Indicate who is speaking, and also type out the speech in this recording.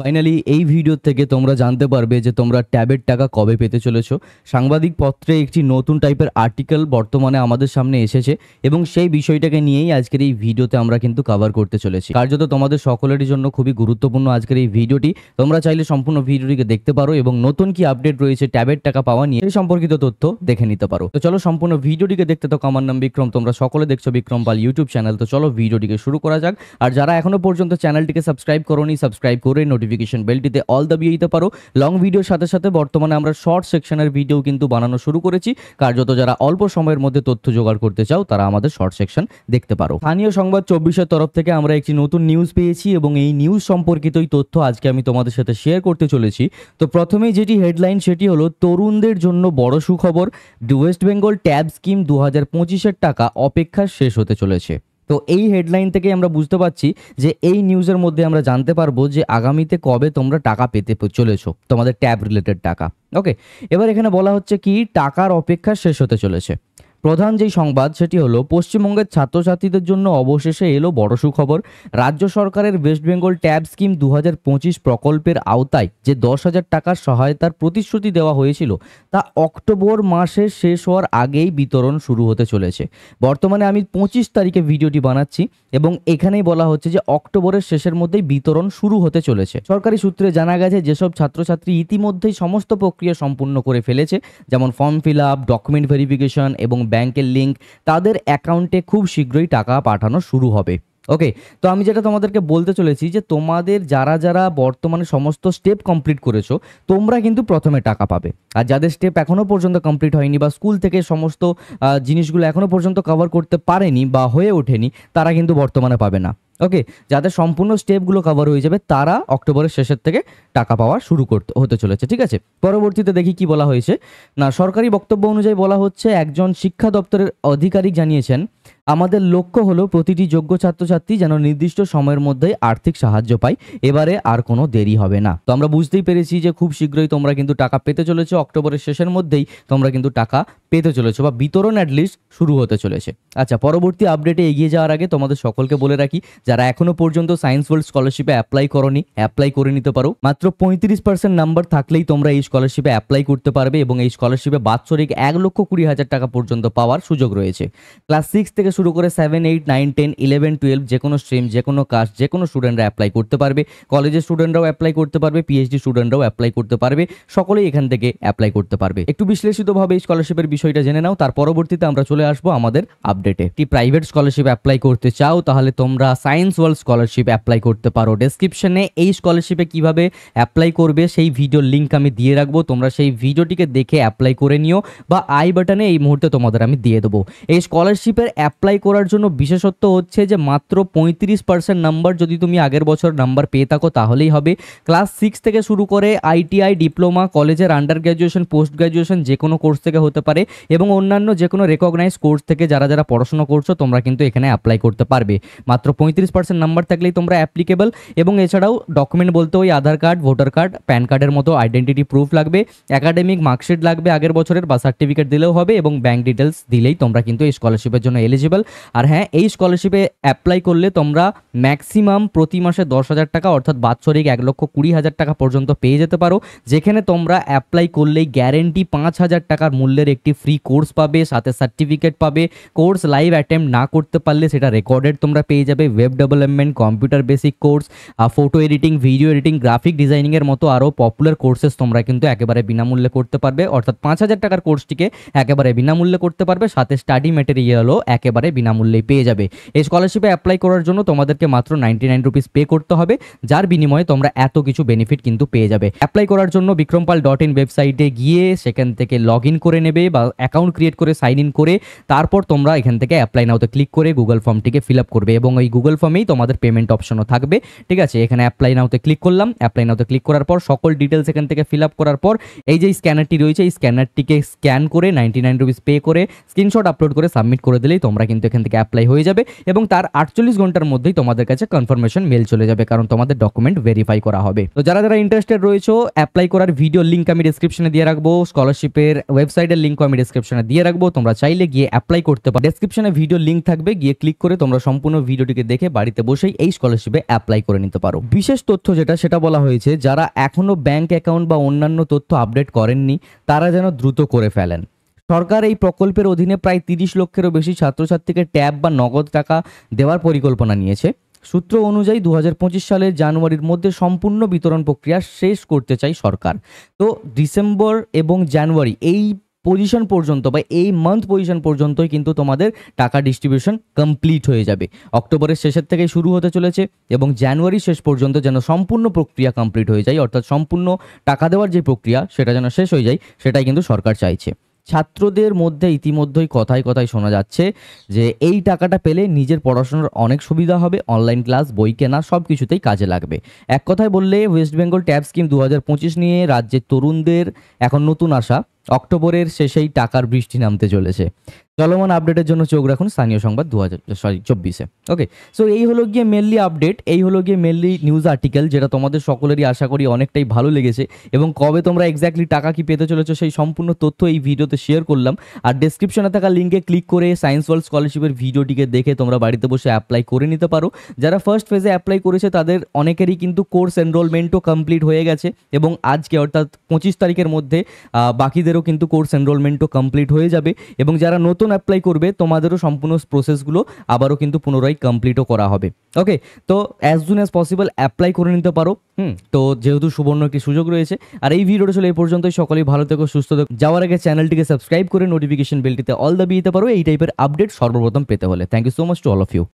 Speaker 1: Finally এই video থেকে তোমরা জানতে পারবে যে তোমরা ট্যাবের টাকা কবে পেতে চলেছো। সাংবাদিক পত্রে একটি নতুন টাইপের আর্টিকেল বর্তমানে আমাদের সামনে এসেছে এবং সেই বিষয়টাকে নিয়েই আজকের এই ভিডিওতে আমরা কিন্তু কভার করতে চলেছি। কার্যত তোমাদের সকলেরই জন্য খুবই গুরুত্বপূর্ণ আজকের এই ভিডিওটি। তোমরা চাইলে সম্পূর্ণ ভিডিওটিকে দেখতে পারো এবং নতুন কি আপডেট রয়েছে ট্যাবের টাকা পাওয়া নিয়ে সেই সম্পর্কিত তথ্য দেখে নিতে পারো। তো চলো সম্পূর্ণ ভিডিওটিকে দেখতে থাকো। আমার নাম বিক্রম, তোমরা সকলে দেখছো বিক্রম পাল ইউটিউব চ্যানেল। তো চলো ভিডিওটিকে শুরু করা যাক। আর যারা এখনো পর্যন্ত চ্যানেলটিকে সাবস্ক্রাইব করোনি, সাবস্ক্রাইব করে নোটিফিকেশন বেলটিতে অল দাবিয়ে দিতে পারো। লং ভিডিওর সাথে সাথে বর্তমানে আমরা শর্ট সেকশনের ভিডিও কিন্তু বানানো শুরু করেছি। কার্যত যারা অল্প সময়ের মধ্যে তথ্য জোগাড় করতে চাও তারা আমাদের শর্ট সেকশন দেখতে পারো। স্থানীয় সংবাদ 24-এর তরফ থেকে আমরা একটি নতুন নিউজ পেয়েছি এবং এই নিউজ সম্পর্কিতই তথ্য আজকে আমি তোমাদের সাথে শেয়ার করতে চলেছি। তো প্রথমেই যেটি হেডলাইন সেটি হলো তরুণদের জন্য বড় সুখবর, ওয়েস্ট বেঙ্গল ট্যাব স্কিম 2025-এর টাকা অপেক্ষা শেষ হতে চলেছে। তো এই হেডলাইন থেকে আমরা বুঝতে পারছি যে এই নিউজের মধ্যে আমরা জানতে পারবো যে আগামীতে কবে তোমরা টাকা পেতে চলেছো, তোমাদের ট্যাব রিলেটেড টাকা। ওকে, এবার এখানে বলা হচ্ছে কি টাকার অপেক্ষা শেষ হতে চলেছে। প্রধান যেই সংবাদ সেটি হলো পশ্চিমবঙ্গের ছাত্রছাত্রীদের জন্য অবশেষে এলো বড় সুখবর। রাজ্য সরকারের ওয়েস্ট বেঙ্গল ট্যাব স্কিম 2025 প্রকল্পের আওতায় যে 10,000 টাকার সহায়তার প্রতিশ্রুতি দেওয়া হয়েছিল তা অক্টোবর মাসের শেষ হওয়ার আগেই বিতরণ শুরু হতে চলেছে। বর্তমানে আমি 25 তারিখে ভিডিওটি বানাচ্ছি এবং এখানেই বলা হচ্ছে যে অক্টোবরের শেষের মধ্যেই বিতরণ শুরু হতে চলেছে। সরকারি সূত্রে জানা গেছে যেসব ছাত্রছাত্রী ইতিমধ্যেই সমস্ত প্রক্রিয়া সম্পূর্ণ করে ফেলেছে, যেমন form fill up, document verification এবং ব্যাংকের লিঙ্ক, তাদের অ্যাকাউন্টে খুব শীঘ্রই টাকা পাঠানো শুরু হবে। ওকে, তো আমি যেটা তোমাদেরকে বলতে চলেছি যে তোমাদের যারা যারা বর্তমানে সমস্ত স্টেপ কমপ্লিট করেছো তোমরা কিন্তু প্রথমে টাকা পাবে। আর যাদের স্টেপ এখনও পর্যন্ত কমপ্লিট হয়নি বা স্কুল থেকে সমস্ত জিনিসগুলো এখনও পর্যন্ত কভার করতে পারেনি বা হয়ে ওঠেনি তারা কিন্তু বর্তমানে পাবে না। ওকে, যাদের সম্পূর্ণ স্টেপগুলো কভার হয়ে যাবে তারা অক্টোবরের শেষের থেকে টাকা পাওয়া শুরু হতে চলেছে। ঠিক আছে, পরবর্তীতে দেখি কি বলা হয়েছে। না, সরকারি বক্তব্য অনুযায়ী বলা হচ্ছে, একজন শিক্ষা দপ্তরের আধিকারিক জানিয়েছেন, আমাদের লক্ষ্য হলো প্রতিটি যোগ্য ছাত্রছাত্রী যেন নির্দিষ্ট সময়ের মধ্যে আর্থিক সাহায্য পায়। এবারে আর কোনো দেরি হবে না। তো আমরা বুঝতেই পেরেছি যে খুব শীঘ্রই তোমরা কিন্তু টাকা পেতে চলেছো। অক্টোবরের শেষের মধ্যেই তোমরা কিন্তু টাকা পেতে চলেছো বা বিতরণ অ্যাটলিস্ট শুরু হতে চলেছে। আচ্ছা, পরবর্তী আপডেটে এগিয়ে যাওয়ার আগে তোমাদের সকলকে বলে রাখি, যারা এখনো পর্যন্ত সায়েন্স ওয়ার্ল্ড স্কলারশিপে অ্যাপ্লাই করোনি অ্যাপ্লাই করে নিতে পারো। মাত্র 35% নাম্বার থাকলেই তোমরা এই স্কলারশিপে অ্যাপ্লাই করতে পারবে এবং এই স্কলারশিপে বাৎসরিক 1,20,000 টাকা পর্যন্ত পাওয়ার সুযোগ রয়েছে। ক্লাস 6 থেকে শুরু করে 7, 8, 9, 10, 11, 12 যে কোনো স্ট্রিম, যে কোনো কাস্ট, যে কোনো স্টুডেন্টরা অ্যাপ্লাই করতে পারবে। কলেজের স্টুডেন্টরাও অ্যাপ্লাই করতে পারবে, পিএইচডি স্টুডেন্টরাও অ্যাপ্লাই করতে পারবে, সকলেই এখান থেকে অ্যাপ্লাই করতে পারবে। একটু বিশ্লেষিতভাবে এই স্কলারশিপের বিষয়টা জেনে নাও, তার পরবর্তীতে আমরা চলে আসবো আমাদের আপডেটে। কি প্রাইভেট স্কলারশিপ অ্যাপ্লাই করতে চাও তাহলে তোমরা সায়েন্স ওয়ার্ল্ড স্কলারশিপ অ্যাপ্লাই করতে পারো। ডেসক্রিপশনে এই স্কলারশিপে কিভাবে অ্যাপ্লাই করবে সেই ভিডিওর লিঙ্ক আমি দিয়ে রাখবো, তোমরা সেই ভিডিওটিকে দেখে অ্যাপ্লাই করে নিও বা আই বাটনে এই মুহূর্তে তোমাদের আমি দিয়ে দেবো। এই স্কলারশিপের অ্যাপ্লাই করার জন্য বিশেষত্ব হচ্ছে যে মাত্র 35% নাম্বার যদি তুমি আগের বছর নাম্বার পেয়ে থাকো তাহলেই হবে। ক্লাস 6 থেকে শুরু করে আইটিআই, ডিপ্লোমা, কলেজের আন্ডার গ্র্যাজুয়েশন, পোস্ট গ্র্যাজুয়েশন যে কোনো কোর্স থেকে হতে পারে এবং অন্যান্য যে কোনো রেকগনাইজ কোর্স থেকে যারা যারা পড়াশোনা করছো তোমরা কিন্তু এখানে অ্যাপ্লাই করতে পারবে। মাত্র 35% নাম্বার থাকলেই তোমরা অ্যাপ্লিকেবল। এবং এছাড়াও ডকুমেন্ট বলতে ওই আধার কার্ড, ভোটার কার্ড, প্যান কার্ডের মতো আইডেন্টিটি প্রুফ লাগবে, একাডেমিক মার্কশিট লাগবে আগের বছরের বা সার্টিফিকেট দিলেও হবে এবং ব্যাংক ডিটেলস দিলেই তোমরা কিন্তু এই স্কলারশিপের জন্য এলিজিবল। আর হ্যাঁ, এই স্কলারশিপে অ্যাপ্লাই করলে তোমরা ম্যাক্সিমাম প্রতি মাসে 10,000 টাকা অর্থাৎ বাৎসরিক 1,20,000 টাকা পর্যন্ত পেয়ে যেতে পারো, যেখানে তোমরা অ্যাপ্লাই করলেই গ্যারেন্টি 5,000 টাকার মূল্যের একটি ফ্রি কোর্স পাবে, সাথে সার্টিফিকেট পাবে। কোর্স লাইভ অ্যাটেম্প না করতে পারলে সেটা রেকর্ডেড তোমরা পেয়ে যাবে। Web development, computer basic course, photo editing, video editing, graphic ডিজাইনিংয়ের মতো আরও পপুলার কোর্সেস তোমরা কিন্তু একেবারে বিনামূল্যে করতে পারবে। অর্থাৎ 5,000 টাকার কোর্সটিকে একেবারে বিনামূল্যে করতে পারবে, সাথে স্টাডি ম্যাটেরিয়ালও একেবারে বিনামূল্যেই পেয়ে যাবে। এই স্কলারশিপে অ্যাপ্লাই করার জন্য তোমাদেরকে মাত্র 99 রুপিস পে করতে হবে, যার বিনিময়ে তোমরা এত কিছু বেনিফিট কিন্তু পেয়ে যাবে। অ্যাপ্লাই করার জন্য বিক্রমপাল.in ওয়েবসাইটে গিয়ে সেখান থেকে লগ ইন করে নেবে বা অ্যাকাউন্ট ক্রিয়েট করে সাইন ইন করে তারপর তোমরা এখান থেকে অ্যাপ্লাই নাওতে ক্লিক করে গুগল ফর্মটিকে ফিল আপ করবে এবং ওই গুগল ফর্মেই তোমাদের পেমেন্ট অপশনও থাকবে। ঠিক আছে, এখানে অ্যাপ্লাই নাওতে ক্লিক করলাম। অ্যাপ্লাই নাওতে ক্লিক করার পর সকল ডিটেলস এখান থেকে ফিল আপ করার পর এই যে স্ক্যানারটি রয়েছে এই স্ক্যানারটিকে স্ক্যান করে 99 রুপিস পে করে স্ক্রিনশট আপলোড করে সাবমিট করে দিলেই তোমরা কিন্তু এখান থেকে অ্যাপ্লাই হয়ে যাবে এবং তার 48 ঘন্টার মধ্যেই তোমাদের কাছে কনফার্মেশন মেল চলে যাবে, কারণ তোমাদের ডকুমেন্ট ভেরিফাই করা হবে। তো যারা যারা ইন্টারেস্টেড রয়েছে অ্যাপ্লাই করার ভিডিও লিঙ্ক আমি ডেসক্রিপশনে দিয়ে রাখবো, স্কলারশিপের ওয়েবসাইটের লিঙ্কও আমি ডেসক্রিপশনে দিয়ে রাখবো, তোমরা চাইলে গিয়ে অ্যাপ্লাই করতে পারো। ডেসক্রিপশনে ভিডিও লিঙ্ক থাকবে, গিয়ে ক্লিক করে তোমরা সম্পূর্ণ ভিডিওটিকে দেখে বাড়িতে বসেই এই স্কলারশিপে অ্যাপ্লাই করে নিতে পারো। বিশেষ তথ্য যেটা সেটা বলা হয়েছে, যারা এখনো ব্যাংক অ্যাকাউন্ট বা অন্যান্য তথ্য আপডেট করেননি তারা যেন দ্রুত করে ফেলেন। সরকার এই প্রকল্পের অধীনে প্রায় 30 লক্ষেরও বেশি ছাত্রছাত্রীকে ট্যাব বা নগদ টাকা দেওয়ার পরিকল্পনা নিয়েছে। সূত্র অনুযায়ী 2025 সালের জানুয়ারির মধ্যে সম্পূর্ণ বিতরণ প্রক্রিয়া শেষ করতে চাই সরকার। তো ডিসেম্বর এবং জানুয়ারি এই পজিশন পর্যন্ত বা এই মান্থ পজিশন পর্যন্তই কিন্তু তোমাদের টাকা ডিস্ট্রিবিউশন কমপ্লিট হয়ে যাবে। অক্টোবরের শেষের থেকেই শুরু হতে চলেছে এবং জানুয়ারি শেষ পর্যন্ত যেন সম্পূর্ণ প্রক্রিয়া কমপ্লিট হয়ে যায়, অর্থাৎ সম্পূর্ণ টাকা দেওয়ার যে প্রক্রিয়া সেটা যেন শেষ হয়ে যায়, সেটাই কিন্তু সরকার চাইছে। ছাত্রদের মধ্যে ইতিমধ্যেই কথায় কথায় শোনা যাচ্ছে যে এই টাকাটা পেলে নিজের পড়াশোনার অনেক সুবিধা হবে, অনলাইন ক্লাস, বই কেনা সব কিছুতেই কাজে লাগবে। এক কথায় বললে ওয়েস্ট বেঙ্গল ট্যাব স্কিম 2025 নিয়ে রাজ্যের তরুণদের এখন নতুন আশা। অক্টোবরের শেষেই টাকার বৃষ্টি নামতে চলেছে। চলমান আপডেটের জন্য চোখ রাখুন স্থানীয় সংবাদ 2024-এ। ওকে, সো এই হলো গিয়ে মেনলি আপডেট, এই হলো গিয়ে মেনলি নিউজ আর্টিকেল, যেটা তোমাদের সকলেরই আশা করি অনেকটাই ভালো লেগেছে এবং কবে তোমরা এক্স্যাক্টলি টাকা কি পেতে চলেছো সেই সম্পূর্ণ তথ্য এই ভিডিওতে শেয়ার করলাম। আর ডেসক্রিপশনে থাকা লিঙ্কে ক্লিক করে সায়েন্স ওয়ার্ল্ড স্কলারশিপের ভিডিওটিকে দেখে তোমরা বাড়িতে বসে অ্যাপ্লাই করে নিতে পারো। যারা ফার্স্ট ফেজে অ্যাপ্লাই করেছে তাদের অনেকেরই কিন্তু কোর্স এনরোলমেন্টও কমপ্লিট হয়ে গেছে এবং আজকে অর্থাৎ 25 তারিখের মধ্যে বাকিদেরও কিন্তু কোর্স এনরোলমেন্টও কমপ্লিট হয়ে যাবে এবং যারা নতুন অ্যাপ্লাই করবে তোমাদেরও সম্পূর্ণ প্রসেসগুলো আবারও কিন্তু পুনরায় কমপ্লিটও করা হবে। ওকে, তো as soon as possible apply করে নিতে পারো। তো যেহেতু সুবর্ণ একটি সুযোগ রয়েছে। আর এই ভিডিওটা চলে এই পর্যন্তই। সকলেই ভালো থেকো, সুস্থ থেকো। যাওয়ার আগে চ্যানেলটিকে সাবস্ক্রাইব করে নোটিফিকেশন বেলটিতে অল দাবিয়ে দিতে পারো এই টাইপের আপডেট সর্বপ্রথম পেতে হলে। Thank you so much to all of you.